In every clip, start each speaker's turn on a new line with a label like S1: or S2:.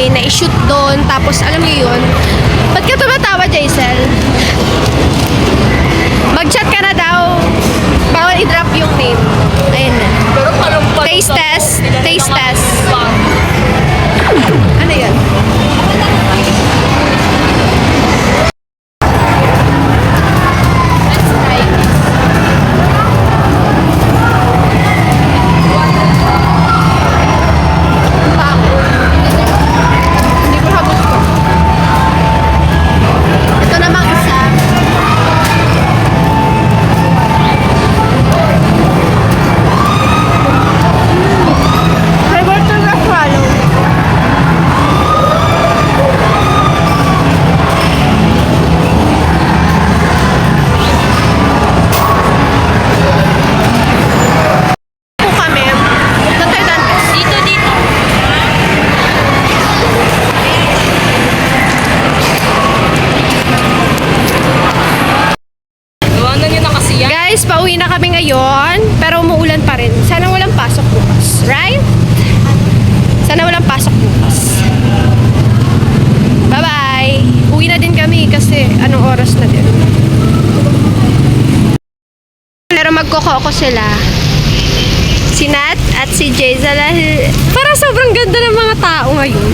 S1: namin na i-shoot doon. Tapos, alam niyo yun. Ba't ka tumatawa, Jaisel? Mag-chat ka na daw. Bawal i-drop yung name. Ayan na.
S2: Pero palong-palong
S1: Taste
S2: daw
S1: test.
S2: po. Nilalagyan
S1: Taste
S2: ng mga
S1: test.
S2: bang.
S1: Ano yan? Let's try this. Hindi ko habos ko. Ito namang isa. Flavor to the swallow. Po kami. Saan tayo dantes?
S2: Dito, dito. Iwanan niyo na kasi yan.
S1: Guys, pauwi na kami ngayon, pero umuulan pa rin. Sana walang pasok bukas. Right? Sana walang pasok bukas. Bye-bye! Uwi na din kami kasi anong oras na din. Pero magkoko sila. Si Nat at si Jayza dahil para sobrang ganda ng mga tao ngayon.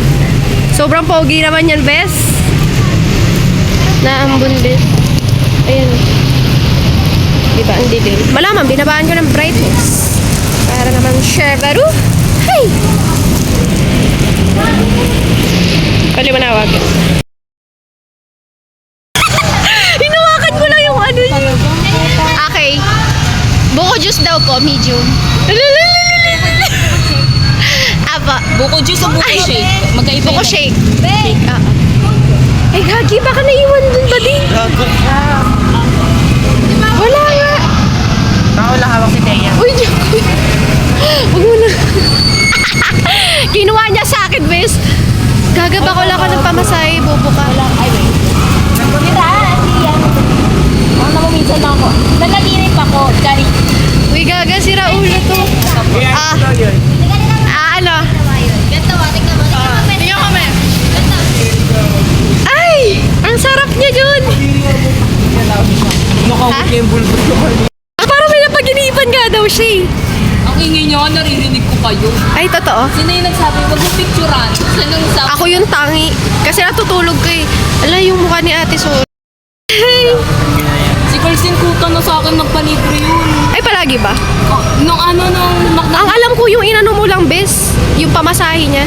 S1: Sobrang pogi naman yan, bes. Naambon, bes. Ayan. Diba, ang dilim. Malamang, binabaan ko ng brightness. Para naman Chevaro. Hey! Pwede manawag. Hinawakan ko lang yung ano niya. Okay. Buko juice daw po, medium. Aba.
S2: Buko juice o buko
S1: Ay.
S2: shake? Magkaiba
S1: Buko
S2: yun.
S1: shake. Shake, Ay, gagi, baka naiwan dun ba din? Wala nga.
S3: Ako lang hawak si Teya.
S1: Uy, Diyos ko. Huwag mo na. Kinuha niya sa akin, bes. Gagaba ko lang ako ng pamasahe, bobo ka.
S2: Ay, wait. Tira, yan. Ang namuminsan lang ako. Nalaginip ako. Kari.
S1: Uy, gaga, si Raul na to. Ah. Ano?
S2: Ganto ba? Tingnan mo.
S1: Tingnan kami. Ay! Ang sarap niya dun.
S3: Mukhang yung bulbul ko.
S1: Parang may napaginipan nga daw siya eh.
S2: Ang ingay niyo, naririnig ko kayo.
S1: Ay, totoo.
S2: Sino yung nagsabi, wag mo picturean? Sino yung sabi?
S1: Ako yung tangi. Kasi natutulog ko eh. Ala, yung mukha ni Ate Sol. Hey!
S2: Si Carlsin Kuta na sa akin nagpalibre yun.
S1: Ay, palagi ba?
S2: Oh, nung ano, nung
S1: Ang alam ko yung inano mo lang, bes. Yung pamasahe niya.